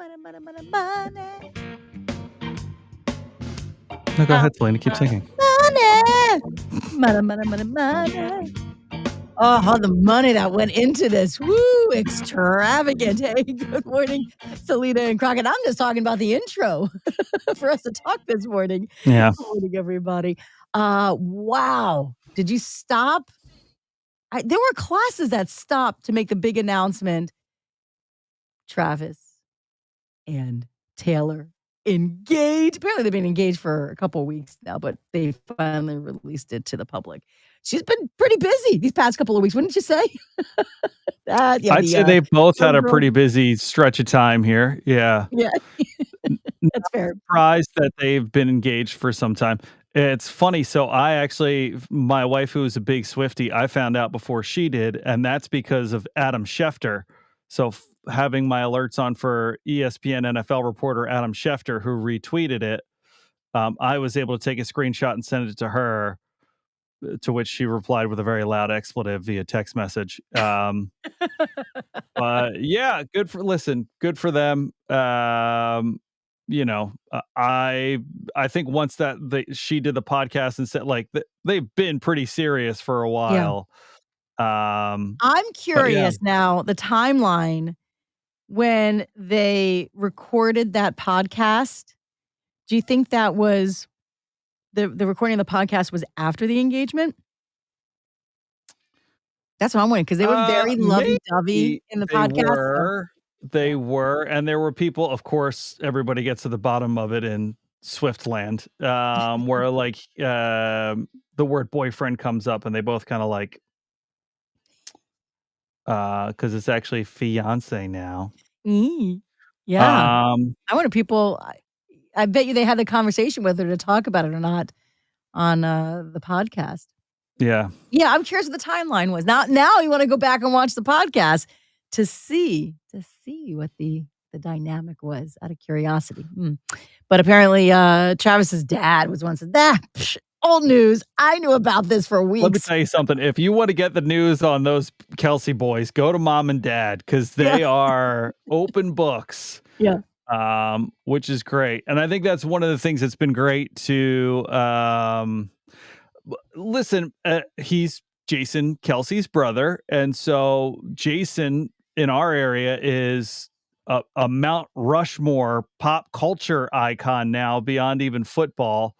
money, money, money. No, go ahead, Selena. Keep singing. Money, money, money, money, money. Oh, the money that went into this. Woo, extravagant. Hey, good morning, Selena and Crockett. I'm just talking about the intro for us to talk this morning. Yeah. Good morning, everybody. Wow. Did you stop? There were classes that stopped to make the big announcement. Travis and Taylor engaged. Apparently, they've been engaged for a couple of weeks now, but they finally released it to the public. She's been pretty busy these past couple of weeks, wouldn't you say? I'd say they've both had a pretty busy stretch of time here. Yeah. Yeah. That's fair. Surprised that they've been engaged for some time. It's funny. So my wife, who is a big Swiftie, I found out before she did, and that's because of Adam Schefter. So having my alerts on for ESPN NFL reporter Adam Schefter, who retweeted it, I was able to take a screenshot and send it to her, to which she replied with a very loud expletive via text message. But yeah, good for them. I think once she did the podcast and said, like, they've been pretty serious for a while. Yeah. I'm curious now, the timeline when they recorded that podcast. Do you think that was the recording of the podcast was after the engagement? That's what I'm wondering, because they were very lovey-dovey in the podcast. They were, and there were people, of course, everybody gets to the bottom of it in Swiftland, where like the word boyfriend comes up, and they both kind of like, because it's actually fiance now. Yeah. I wonder people, I bet you they had the conversation whether to talk about it or not on the podcast. Yeah. Yeah, I'm curious what the timeline was. Now you want to go back and watch the podcast to see what the dynamic was, out of curiosity. But apparently Travis's dad was one said, old news. I knew about this for weeks. Let me tell you something. If you want to get the news on those Kelsey boys, go to mom and dad, because they are open books. Yeah. Which is great. And I think that's one of the things that's been great to listen. He's Jason Kelsey's brother. And so Jason in our area is a Mount Rushmore pop culture icon now, beyond even football.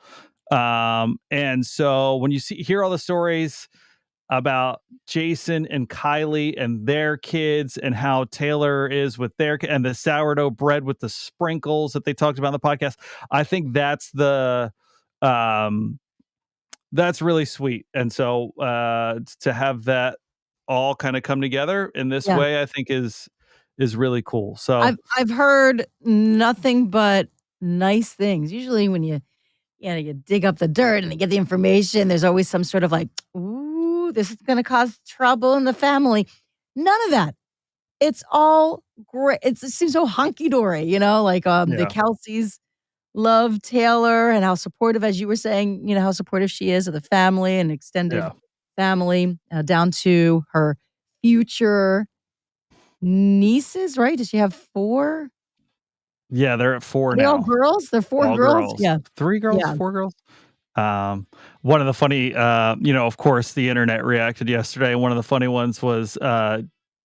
And so when you hear all the stories about Jason and Kylie and their kids, and how Taylor is with their and the sourdough bread with the sprinkles that they talked about in the podcast, I think that's that's really sweet. And so to have that all kind of come together in this way, I think is really cool. So I've heard nothing but nice things. Usually when you dig up the dirt and you get the information, there's always some sort of like, ooh, this is going to cause trouble in the family. None of that. It's all great. It seems so hunky-dory, like the Kelseys love Taylor, and how supportive, as you were saying, how supportive she is of the family and extended family, down to her future nieces, right? Does she have 4? Yeah, they're at 4 Are now. they all girls? They're 4 girls? Yeah. 3 girls, 4 girls. One of the funny, of course, the internet reacted yesterday. One of the funny ones was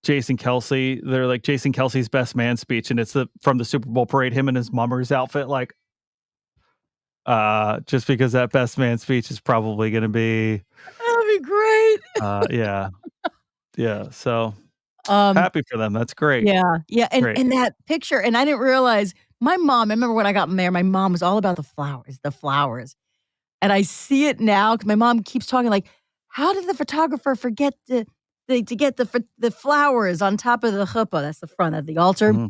Jason Kelsey. They're like, Jason Kelsey's best man speech, and it's from the Super Bowl parade, him in his mummers outfit, like, just because that best man speech is probably going to be... That'll be great. Yeah. So happy for them. That's great. Yeah. And that picture, and I didn't realize, my mom, I remember when I got married, my mom was all about the flowers. And I see it now, because my mom keeps talking like, how did the photographer forget to get the flowers on top of the chuppah? That's the front of the altar. Mm-hmm.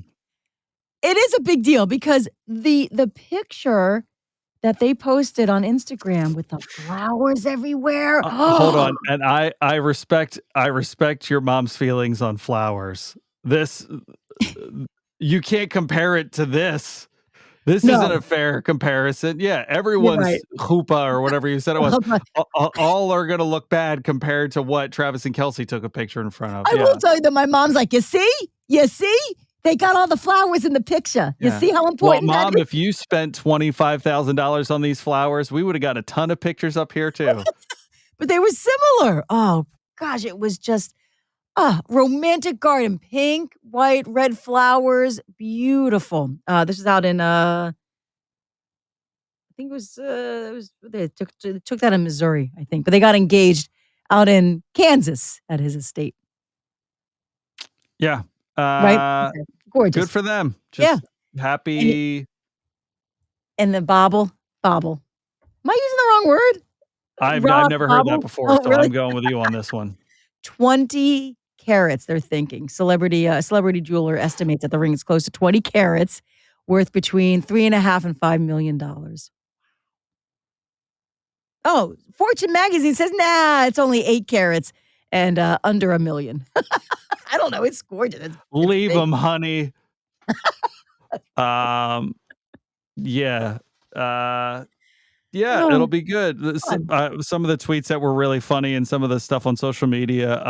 It is a big deal, because the picture that they posted on Instagram with the flowers everywhere. Hold on. And I respect your mom's feelings on flowers. This, you can't compare it to this. This isn't a fair comparison. Yeah, everyone's chuppah, or whatever you said it was, all are going to look bad compared to what Travis and Kelsey took a picture in front of. I will tell you that my mom's like, you see? They got all the flowers in the picture. You Yeah. see how Well, important that mom, is? if you spent $25,000 on these flowers, we woulda got a ton of pictures up here too. But they were similar. Oh gosh, it was just romantic garden, pink, white, red flowers, beautiful. This is out in I think it was they took that in Missouri, I think, but they got engaged out in Kansas at his estate, Yeah. right? Okay. Good Gorgeous. for them. Yeah. Just And happy. and the bobble. Am I using the wrong word? I've Rock never heard that bobble? before, Oh, so I'm really? going with you on this one. 20 carats, they're thinking. Celebrity jeweler estimates that the ring is close to 20 carats, worth between 3.5 and $5 million. Oh, Fortune magazine says, nah, it's only 8 carats and under $1 million. I don't know. It's gorgeous. It's Leave big. them, honey. Um, yeah. Uh, yeah, it'll Oh, be good. fun. Some of the tweets that were really funny and some of the stuff on social media,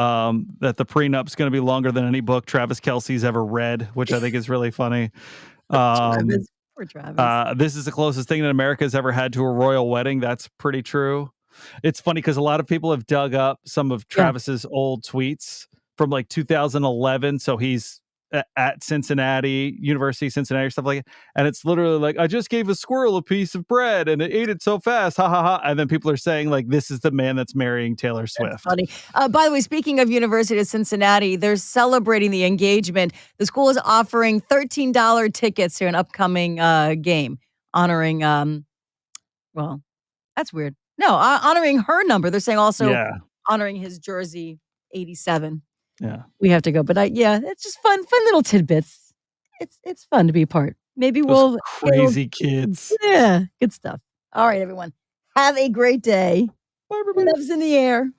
that the prenup's gonna be longer than any book Travis Kelce's ever read, which I think is really funny. Um, Travis. Poor Travis. this is the closest thing that America's ever had to a royal wedding. That's pretty true. It's funny because a lot of people have dug up some of Yeah. Travis's old tweets from like 2011. So he's at Cincinnati, University of Cincinnati, or stuff like that. And it's literally like, I just gave a squirrel a piece of bread and it ate it so fast. Ha ha ha. And then people are saying, like, this is the man that's marrying Taylor That's Swift. funny. By the way, speaking of University of Cincinnati, they're celebrating the engagement. The school is offering $13 tickets to an upcoming game, honoring, well, that's weird. No, honoring her number. They're saying also Yeah. honoring his jersey 87. Yeah. We have to go, but yeah, it's just fun little tidbits. It's fun to be a part. Maybe Those we'll crazy kids. yeah, good stuff. All right, everyone. Have a great day. Bye, everybody. Love's in the air.